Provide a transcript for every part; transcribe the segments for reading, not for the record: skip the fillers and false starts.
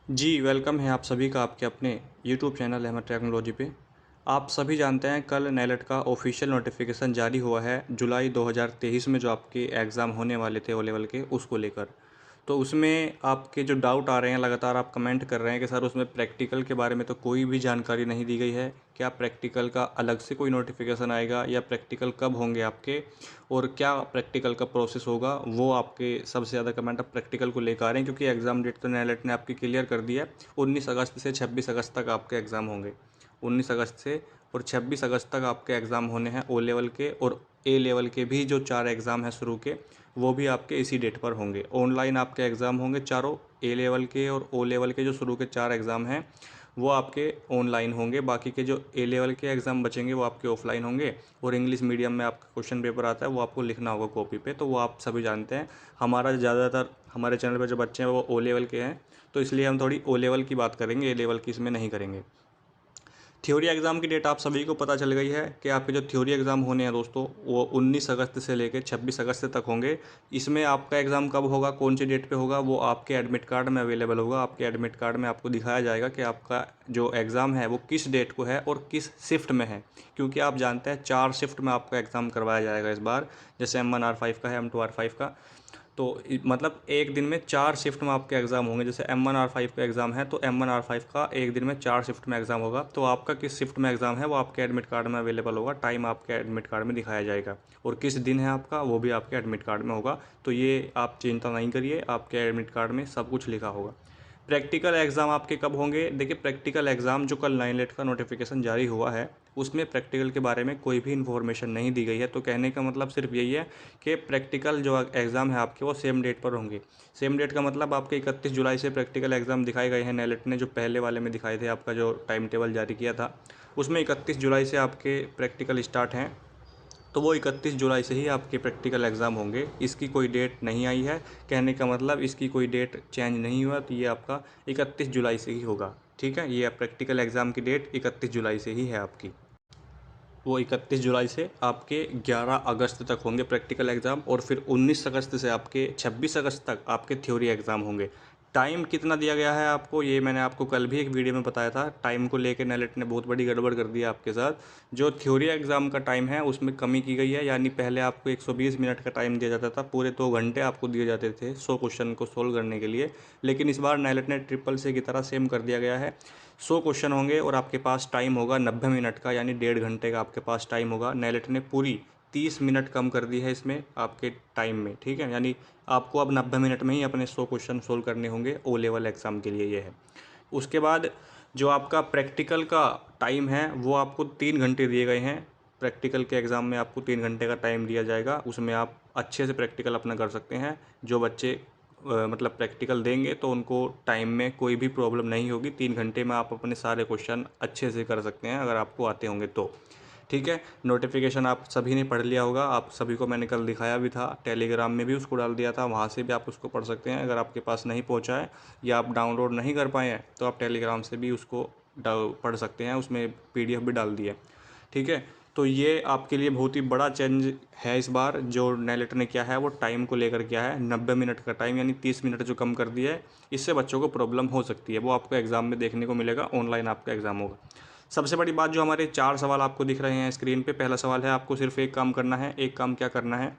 जी, welcome है आप सभी का आपके अपने यूट्यूब चैनल अहमद टेक्नोलॉजी पे। आप सभी जानते हैं कल नेलेट का ऑफिशियल नोटिफिकेशन जारी हुआ है जुलाई 2023 में जो आपके एग्ज़ाम होने वाले थे ओ लेवल के उसको लेकर। तो उसमें आपके जो डाउट आ रहे हैं लगातार आप कमेंट कर रहे हैं कि सर उसमें प्रैक्टिकल के बारे में तो कोई भी जानकारी नहीं दी गई है। क्या प्रैक्टिकल का अलग से कोई नोटिफिकेशन आएगा या प्रैक्टिकल कब होंगे आपके और क्या प्रैक्टिकल का प्रोसेस होगा, वो आपके सबसे ज़्यादा कमेंट अब प्रैक्टिकल को लेकर आ रहे हैं क्योंकि एग्ज़ाम डेट तो नेलेट ने आपकी क्लियर कर दी है। 19 अगस्त से 26 अगस्त तक आपके एग्ज़ाम होंगे। 19 अगस्त से और 26 अगस्त तक आपके एग्ज़ाम होने हैं ओ लेवल के, और ए लेवल के भी जो 4 एग्ज़ाम हैं शुरू के, वो भी आपके इसी डेट पर होंगे। ऑनलाइन आपके एग्ज़ाम होंगे चारों, ए लेवल के और ओ लेवल के जो शुरू के 4 एग्ज़ाम हैं वो आपके ऑनलाइन होंगे। बाकी के जो ए लेवल के एग्ज़ाम बचेंगे वो आपके ऑफलाइन होंगे। और इंग्लिश मीडियम में आपका क्वेश्चन पेपर आता है वो आपको लिखना होगा कॉपी पे, तो वो आप सभी जानते हैं। हमारा ज़्यादातर हमारे चैनल पर जो बच्चे हैं वो ओ लेवल के हैं, तो इसलिए हम थोड़ी ओ लेवल की बात करेंगे, ए लेवल की इसमें नहीं करेंगे। थ्योरी एग्ज़ाम की डेट आप सभी को पता चल गई है कि आपके जो थ्योरी एग्ज़ाम होने हैं दोस्तों वो 19 अगस्त से लेकर 26 अगस्त तक होंगे। इसमें आपका एग्ज़ाम कब होगा, कौन सी डेट पे होगा, वो आपके एडमिट कार्ड में अवेलेबल होगा। आपके एडमिट कार्ड में आपको दिखाया जाएगा कि आपका जो एग्ज़ाम है वो किस डेट को है और किस शिफ्ट में है। क्योंकि आप जानते हैं 4 शिफ्ट में आपका एग्ज़ाम करवाया जाएगा इस बार। जैसे M1R5 का है, M2R5 का। तो मतलब एक दिन में 4 शिफ्ट में आपके एग्ज़ाम होंगे। जैसे M1R5 का एग्ज़ाम है तो M1R5 का एक दिन में 4 शिफ्ट में एग्ज़ाम होगा। तो आपका किस शिफ्ट में एग्ज़ाम है वो आपके एडमिट कार्ड में अवेलेबल होगा, टाइम आपके एडमिट कार्ड में दिखाया जाएगा, और किस दिन है आपका वो भी आपके एडमिट कार्ड में होगा। तो ये आप चिंता नहीं करिए, आपके एडमिट कार्ड में सब कुछ लिखा होगा। प्रैक्टिकल एग्ज़ाम आपके कब होंगे? देखिए, प्रैक्टिकल एग्ज़ाम जो कल 9 का नोटिफिकेशन जारी हुआ है उसमें प्रैक्टिकल के बारे में कोई भी इन्फॉर्मेशन नहीं दी गई है। तो कहने का मतलब सिर्फ यही है कि प्रैक्टिकल जो एग्ज़ाम है आपके वो सेम डेट पर होंगे। सेम डेट का मतलब आपके 31 जुलाई से प्रैक्टिकल एग्ज़ाम दिखाए गए हैं। नेलेट ने जो पहले वाले में दिखाए थे, आपका जो टाइम टेबल जारी किया था उसमें 31 जुलाई से आपके प्रैक्टिकल स्टार्ट हैं। तो वो 31 जुलाई से ही आपके प्रैक्टिकल एग्ज़ाम होंगे। इसकी कोई डेट नहीं आई है, कहने का मतलब इसकी कोई डेट चेंज नहीं हुआ, तो ये आपका 31 जुलाई से ही होगा। ठीक है, ये प्रैक्टिकल एग्ज़ाम की डेट 31 जुलाई से ही है आपकी। वो 31 जुलाई से आपके 11 अगस्त तक होंगे प्रैक्टिकल एग्ज़ाम, और फिर 19 अगस्त से आपके 26 अगस्त तक आपके थ्योरी एग्ज़ाम होंगे। टाइम कितना दिया गया है आपको, ये मैंने आपको कल भी एक वीडियो में बताया था। टाइम को लेकर नेलेट ने बहुत बड़ी गड़बड़ कर दी है आपके साथ। जो थ्योरी एग्ज़ाम का टाइम है उसमें कमी की गई है, यानी पहले आपको 120 मिनट का टाइम दिया जाता था, पूरे 2 घंटे आपको दिए जाते थे 100 क्वेश्चन को सोल्व करने के लिए। लेकिन इस बार नेलेट ने ट्रिपल से की तरह सेम कर दिया गया है। 100 क्वेश्चन होंगे और आपके पास टाइम होगा 90 मिनट का, यानी 1.5 घंटे का आपके पास टाइम होगा। नेलेट ने पूरी 30 मिनट कम कर दी है इसमें आपके टाइम में। ठीक है, यानी आपको अब 90 मिनट में ही अपने 100 क्वेश्चन सोल्व करने होंगे ओ लेवल एग्ज़ाम के लिए, ये है। उसके बाद जो आपका प्रैक्टिकल का टाइम है वो आपको 3 घंटे दिए गए हैं। प्रैक्टिकल के एग्ज़ाम में आपको 3 घंटे का टाइम दिया जाएगा, उसमें आप अच्छे से प्रैक्टिकल अपना कर सकते हैं। जो बच्चे मतलब प्रैक्टिकल देंगे तो उनको टाइम में कोई भी प्रॉब्लम नहीं होगी। 3 घंटे में आप अपने सारे क्वेश्चन अच्छे से कर सकते हैं अगर आपको आते होंगे तो। ठीक है, नोटिफिकेशन आप सभी ने पढ़ लिया होगा, आप सभी को मैंने कल दिखाया भी था, टेलीग्राम में भी उसको डाल दिया था, वहाँ से भी आप उसको पढ़ सकते हैं। अगर आपके पास नहीं पहुँचा है या आप डाउनलोड नहीं कर पाए हैं तो आप टेलीग्राम से भी उसको पढ़ सकते हैं, उसमें PDF भी डाल दी है। ठीक है, तो ये आपके लिए बहुत ही बड़ा चेंज है इस बार जो नेलेट ने किया है, वो टाइम को लेकर किया है। 90 मिनट का टाइम यानी 30 मिनट जो कम कर दिया है, इससे बच्चों को प्रॉब्लम हो सकती है, वो आपको एग्ज़ाम में देखने को मिलेगा। ऑनलाइन आपका एग्ज़ाम होगा। सबसे बड़ी बात, जो हमारे 4 सवाल आपको दिख रहे हैं स्क्रीन पे, पहला सवाल है आपको सिर्फ एक काम करना है। एक काम क्या करना है,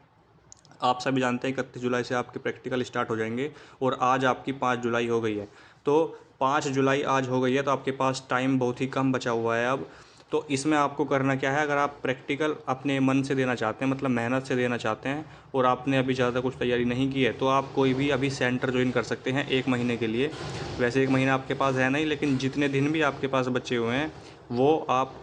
आप सभी जानते हैं 31 जुलाई से आपके प्रैक्टिकल स्टार्ट हो जाएंगे, और आज आपकी 5 जुलाई हो गई है। तो 5 जुलाई आज हो गई है, तो आपके पास टाइम बहुत ही कम बचा हुआ है अब। तो इसमें आपको करना क्या है, अगर आप प्रैक्टिकल अपने मन से देना चाहते हैं, मतलब मेहनत से देना चाहते हैं, और आपने अभी ज़्यादा कुछ तैयारी नहीं की है, तो आप कोई भी अभी सेंटर ज्वाइन कर सकते हैं 1 महीने के लिए। वैसे 1 महीना आपके पास है नहीं, लेकिन जितने दिन भी आपके पास बचे हुए हैं वो आप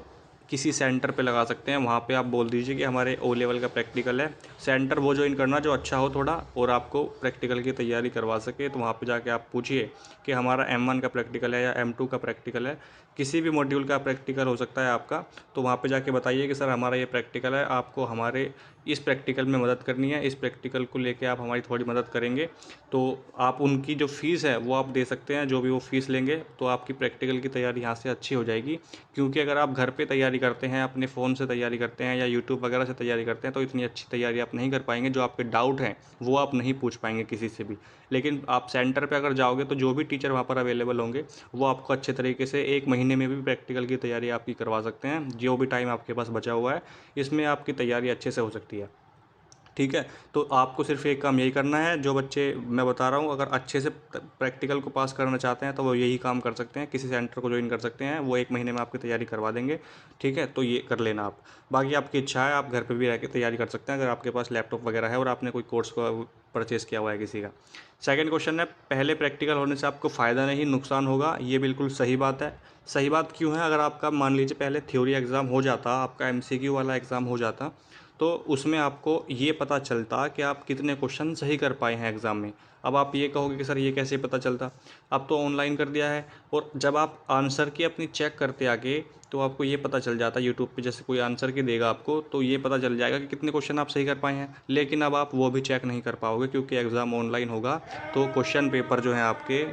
किसी सेंटर पे लगा सकते हैं। वहाँ पे आप बोल दीजिए कि हमारे ओ लेवल का प्रैक्टिकल है। सेंटर वो ज्वाइन करना जो अच्छा हो थोड़ा और आपको प्रैक्टिकल की तैयारी करवा सके। तो वहाँ पे जाके आप पूछिए कि हमारा M1 का प्रैक्टिकल है या M2 का प्रैक्टिकल है, किसी भी मॉड्यूल का प्रैक्टिकल हो सकता है आपका। तो वहाँ पे जाके बताइए कि सर हमारा ये प्रैक्टिकल है, आपको हमारे इस प्रैक्टिकल में मदद करनी है, इस प्रैक्टिकल को लेके आप हमारी थोड़ी मदद करेंगे। तो आप उनकी जो फ़ीस है वो आप दे सकते हैं, जो भी वो फ़ीस लेंगे, तो आपकी प्रैक्टिकल की तैयारी यहाँ से अच्छी हो जाएगी। क्योंकि अगर आप घर पे तैयारी करते हैं, अपने फ़ोन से तैयारी करते हैं या यूट्यूब वगैरह से तैयारी करते हैं, तो इतनी अच्छी तैयारी आप नहीं कर पाएंगे। जो आपके डाउट हैं वो आप नहीं पूछ पाएंगे किसी से भी। लेकिन आप सेंटर पे अगर जाओगे तो जो भी टीचर वहाँ पर अवेलेबल होंगे वो आपको अच्छे तरीके से 1 महीने में भी प्रैक्टिकल की तैयारी आपकी करवा सकते हैं। जो भी टाइम आपके पास बचा हुआ है इसमें आपकी तैयारी अच्छे से हो सकती है। ठीक है, तो आपको सिर्फ एक काम यही करना है, जो बच्चे मैं बता रहा हूँ अगर अच्छे से प्रैक्टिकल को पास करना चाहते हैं तो वो यही काम कर सकते हैं, किसी सेंटर को ज्वाइन कर सकते हैं, वो 1 महीने में आपकी तैयारी करवा देंगे। ठीक है, तो ये कर लेना आप। बाकी आपकी इच्छा है, आप घर पे भी रह के तैयारी कर सकते हैं अगर आपके पास लैपटॉप वगैरह है और आपने कोई कोर्स को परचेज़ किया हुआ है किसी का। सेकंड क्वेश्चन है, पहले प्रैक्टिकल होने से आपको फ़ायदा नहीं नुकसान होगा। ये बिल्कुल सही बात है। सही बात क्यों है? अगर आपका मान लीजिए पहले थ्योरी एग्ज़ाम हो जाता, आपका एमसीक्यू वाला एग्ज़ाम हो जाता, तो उसमें आपको ये पता चलता कि आप कितने क्वेश्चन सही कर पाए हैं एग्ज़ाम में। अब आप ये कहोगे कि सर ये कैसे पता चलता? अब तो ऑनलाइन कर दिया है, और जब आप आंसर की अपनी चेक करते आगे तो आपको ये पता चल जाता है यूट्यूब पे, जैसे कोई आंसर की देगा आपको तो ये पता चल जाएगा कि कितने क्वेश्चन आप सही कर पाए हैं। लेकिन अब आप वो भी चेक नहीं कर पाओगे क्योंकि एग्ज़ाम ऑनलाइन होगा, तो क्वेश्चन पेपर जो हैं आपके,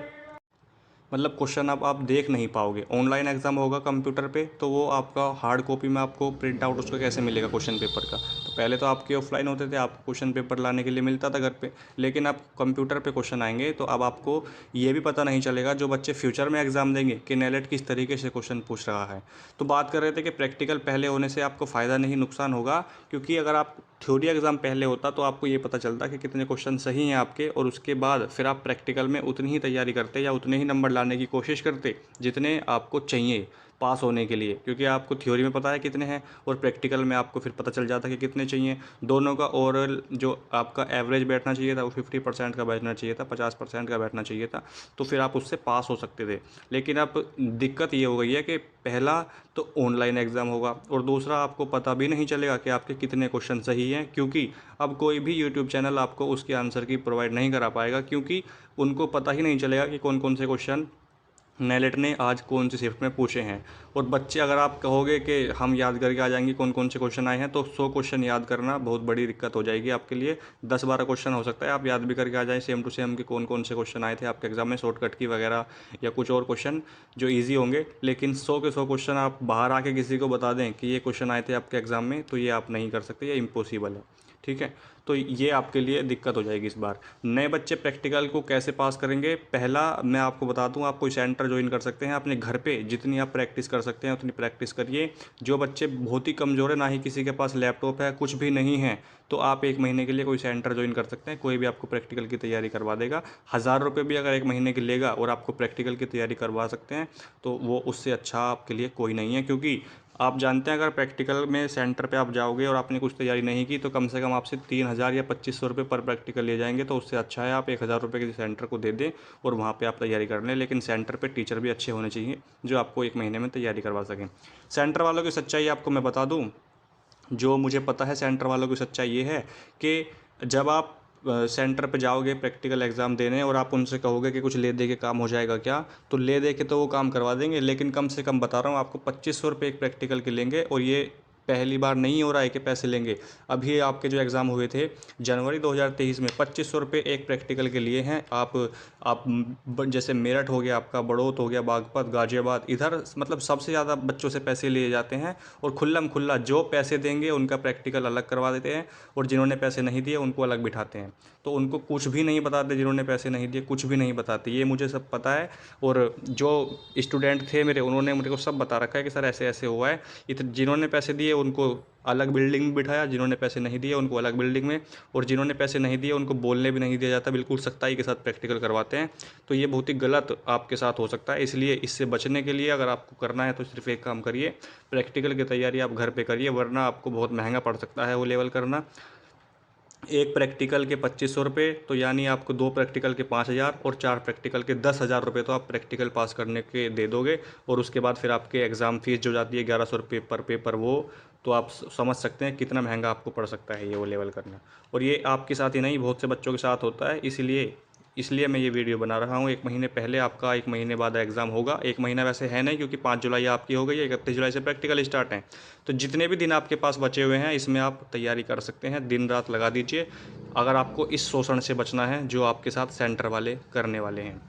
मतलब क्वेश्चन अब आप देख नहीं पाओगे। ऑनलाइन एग्ज़ाम होगा कंप्यूटर पे तो वो आपका हार्ड कॉपी में आपको प्रिंट आउट उसका कैसे मिलेगा क्वेश्चन पेपर का? तो पहले तो आपके ऑफलाइन होते थे, आपको क्वेश्चन पेपर लाने के लिए मिलता था घर पे। लेकिन अब कंप्यूटर पे क्वेश्चन आएंगे तो अब आपको ये भी पता नहीं चलेगा, जो बच्चे फ्यूचर में एग्ज़ाम देंगे, कि नेलेट किस तरीके से क्वेश्चन पूछ रहा है। तो बात कर रहे थे कि प्रैक्टिकल पहले होने से आपको फ़ायदा नहीं नुकसान होगा, क्योंकि अगर आप थ्योरी एग्ज़ाम पहले होता तो आपको ये पता चलता कि कितने क्वेश्चन सही हैं आपके, और उसके बाद फिर आप प्रैक्टिकल में उतनी ही तैयारी करते या उतने ही नंबर लाने की कोशिश करते जितने आपको चाहिए पास होने के लिए, क्योंकि आपको थ्योरी में पता है कितने हैं और प्रैक्टिकल में आपको फिर पता चल जाता कि कितने चाहिए। दोनों का ओवरऑल जो आपका एवरेज बैठना चाहिए था वो 50% का बैठना चाहिए था, 50% का बैठना चाहिए था, तो फिर आप उससे पास हो सकते थे। लेकिन अब दिक्कत ये हो गई है कि पहला तो ऑनलाइन एग्ज़ाम होगा, और दूसरा आपको पता भी नहीं चलेगा कि आपके कितने क्वेश्चन सही हैं, क्योंकि अब कोई भी यूट्यूब चैनल आपको उसके आंसर की प्रोवाइड नहीं करा पाएगा, क्योंकि उनको पता ही नहीं चलेगा कि कौन कौन से क्वेश्चन नेलेट ने आज कौन सी शिफ्ट में पूछे हैं। और बच्चे, अगर आप कहोगे कि हम याद करके आ जाएंगे कौन कौन से क्वेश्चन आए हैं, तो 100 क्वेश्चन याद करना बहुत बड़ी दिक्कत हो जाएगी आपके लिए। 10-12 क्वेश्चन हो सकता है आप याद भी करके आ जाएं सेम टू सेम कि कौन कौन से क्वेश्चन आए थे आपके एग्जाम में, शॉर्टकट की वगैरह या कुछ और क्वेश्चन जो ईजी होंगे। लेकिन 100 के 100 क्वेश्चन आप बाहर आके किसी को बता दें कि ये क्वेश्चन आए थे आपके एग्ज़ाम में, तो ये आप नहीं कर सकते, ये इम्पॉसिबल है। ठीक है, तो ये आपके लिए दिक्कत हो जाएगी इस बार। नए बच्चे प्रैक्टिकल को कैसे पास करेंगे? पहला मैं आपको बता दूं, आप कोई सेंटर ज्वाइन कर सकते हैं अपने घर पे। जितनी आप प्रैक्टिस कर सकते हैं उतनी प्रैक्टिस करिए। जो बच्चे बहुत ही कमज़ोर है, ना ही किसी के पास लैपटॉप है, कुछ भी नहीं है, तो आप 1 महीने के लिए कोई सेंटर ज्वाइन कर सकते हैं। कोई भी आपको प्रैक्टिकल की तैयारी करवा देगा। 1000 रुपये भी अगर 1 महीने की लेगा और आपको प्रैक्टिकल की तैयारी करवा सकते हैं, तो वो उससे अच्छा आपके लिए कोई नहीं है। क्योंकि आप जानते हैं अगर प्रैक्टिकल में सेंटर पे आप जाओगे और आपने कुछ तैयारी नहीं की तो कम से कम आपसे 3000 या 2500 रुपये पर प्रैक्टिकल ले जाएंगे। तो उससे अच्छा है आप 1000 रुपये किसी सेंटर को दे दें और वहाँ पे आप तैयारी कर लें। लेकिन सेंटर पे टीचर भी अच्छे होने चाहिए जो आपको 1 महीने में तैयारी करवा सकें। सेंटर वालों की सच्चाई आपको मैं बता दूँ, जो मुझे पता है सेंटर वालों की सच्चाई ये है कि जब आप सेंटर पे जाओगे प्रैक्टिकल एग्ज़ाम देने और आप उनसे कहोगे कि कुछ ले दे के काम हो जाएगा क्या, तो ले दे के तो वो काम करवा देंगे, लेकिन कम से कम बता रहा हूँ आपको 2500 रुपये एक प्रैक्टिकल के लेंगे। और ये पहली बार नहीं हो रहा है कि पैसे लेंगे। अभी आपके जो एग्ज़ाम हुए थे जनवरी 2023 में 2500 रुपये एक प्रैक्टिकल के लिए हैं। आप जैसे मेरठ हो गया, आपका बड़ौत हो गया, बागपत, गाज़ियाबाद, इधर मतलब सबसे ज़्यादा बच्चों से पैसे लिए जाते हैं। और खुल्लम खुल्ला जो पैसे देंगे उनका प्रैक्टिकल अलग करवा देते हैं, और जिन्होंने पैसे नहीं दिए उनको अलग बिठाते हैं। तो उनको कुछ भी नहीं बताते, जिन्होंने पैसे नहीं दिए कुछ भी नहीं बताते, ये मुझे सब पता है। और जो स्टूडेंट थे मेरे, उन्होंने मेरे को सब बता रखा है कि सर ऐसे ऐसे हुआ है। जिन्होंने पैसे दिए उनको अलग बिल्डिंग में बिठाया, जिन्होंने पैसे नहीं दिए उनको अलग बिल्डिंग में, और जिन्होंने पैसे नहीं दिए उनको बोलने भी नहीं दिया जाता, बिल्कुल सख्ताई के साथ प्रैक्टिकल करवाते हैं। तो ये बहुत ही गलत आपके साथ हो सकता है। इसलिए इससे बचने के लिए अगर आपको करना है तो सिर्फ एक काम करिए, प्रैक्टिकल की तैयारी आप घर पे करिए, वरना आपको बहुत महंगा पड़ सकता है वो लेवल करना। एक प्रैक्टिकल के 2500 रुपये, तो यानी आपको 2 प्रैक्टिकल के 5000 और 4 प्रैक्टिकल के 10,000 रुपये तो आप प्रैक्टिकल पास करने के दे दोगे। और उसके बाद फिर आपके एग्ज़ाम फीस जो जाती है 1100 रुपये पर पेपर, वो तो आप समझ सकते हैं कितना महंगा आपको पड़ सकता है ये वो लेवल करना। और ये आपके साथ ही नहीं, बहुत से बच्चों के साथ होता है। इसलिए इसलिए मैं ये वीडियो बना रहा हूँ। 1 महीने पहले आपका 1 महीने बाद एग्ज़ाम होगा। 1 महीना वैसे है नहीं, क्योंकि 5 जुलाई आपकी हो गई है, 31 जुलाई से प्रैक्टिकल स्टार्ट हैं। तो जितने भी दिन आपके पास बचे हुए हैं इसमें आप तैयारी कर सकते हैं, दिन रात लगा दीजिए, अगर आपको इस शोषण से बचना है जो आपके साथ सेंटर वाले करने वाले हैं।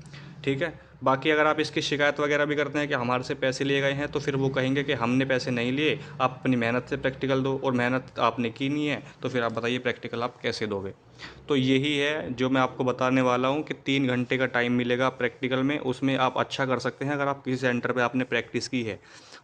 ठीक है, बाकी अगर आप इसकी शिकायत वगैरह भी करते हैं कि हमारे से पैसे लिए गए हैं, तो फिर वो कहेंगे कि हमने पैसे नहीं लिए, आप अपनी मेहनत से प्रैक्टिकल दो, और मेहनत आपने की नहीं है तो फिर आप बताइए प्रैक्टिकल आप कैसे दोगे। तो यही है जो मैं आपको बताने वाला हूँ कि 3 घंटे का टाइम मिलेगा प्रैक्टिकल में, उसमें आप अच्छा कर सकते हैं अगर आप किसी सेंटर पे आपने प्रैक्टिस की है।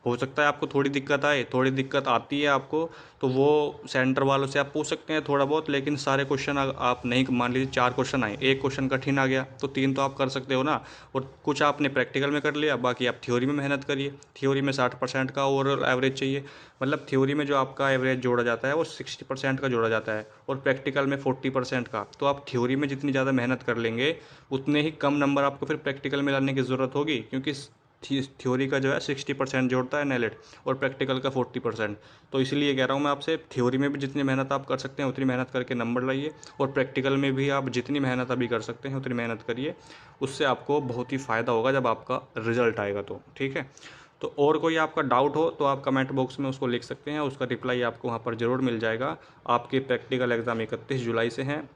हो सकता है आपको थोड़ी दिक्कत आए, थोड़ी दिक्कत आती है आपको, तो वो सेंटर वालों से आप पूछ सकते हैं थोड़ा बहुत, लेकिन सारे क्वेश्चन आप नहीं, मान लीजिए 4 क्वेश्चन आए, एक क्वेश्चन कठिन आ गया तो 3 तो आप कर सकते हो ना। और कुछ आपने प्रैक्टिकल में कर लिया, बाकी आप थ्योरी में मेहनत करिए। थ्योरी में 60% का ओवरऑल एवरेज चाहिए, मतलब थ्योरी में जो आपका एवरेज जोड़ा जाता है वो 60% का जोड़ा जाता है, और प्रैक्टिकल में 40% का। तो आप थ्योरी में जितनी ज़्यादा मेहनत कर लेंगे, उतने ही कम नंबर आपको फिर प्रैक्टिकल में लाने की ज़रूरत होगी, क्योंकि थ्योरी का जो है 60% जोड़ता है नेलेट, और प्रैक्टिकल का 40%। तो इसलिए कह रहा हूँ मैं आपसे, थ्योरी में भी जितनी मेहनत आप कर सकते हैं उतनी मेहनत करके नंबर लाइए, और प्रैक्टिकल में भी आप जितनी मेहनत अभी कर सकते हैं उतनी मेहनत करिए। उससे आपको बहुत ही फ़ायदा होगा जब आपका रिज़ल्ट आएगा तो, ठीक है। तो और कोई आपका डाउट हो तो आप कमेंट बॉक्स में उसको लिख सकते हैं, उसका रिप्लाई आपको वहाँ पर ज़रूर मिल जाएगा। आपके प्रैक्टिकल एग्ज़ाम 31 जुलाई से हैं,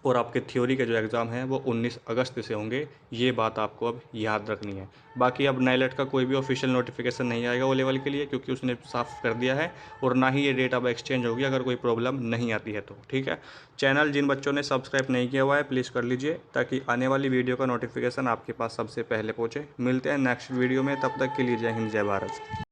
और आपके थ्योरी के जो एग्ज़ाम हैं वो 19 अगस्त से होंगे। ये बात आपको अब याद रखनी है। बाकी अब नाइलेट का कोई भी ऑफिशियल नोटिफिकेशन नहीं आएगा ओ लेवल के लिए, क्योंकि उसने साफ कर दिया है, और ना ही ये डेट अब एक्सचेंज होगी अगर कोई प्रॉब्लम नहीं आती है तो, ठीक है। चैनल जिन बच्चों ने सब्सक्राइब नहीं किया हुआ है प्लीज़ कर लीजिए, ताकि आने वाली वीडियो का नोटिफिकेशन आपके पास सबसे पहले पहुँचे। मिलते हैं नेक्स्ट वीडियो में, तब तक के लिए जय हिंद जय भारत।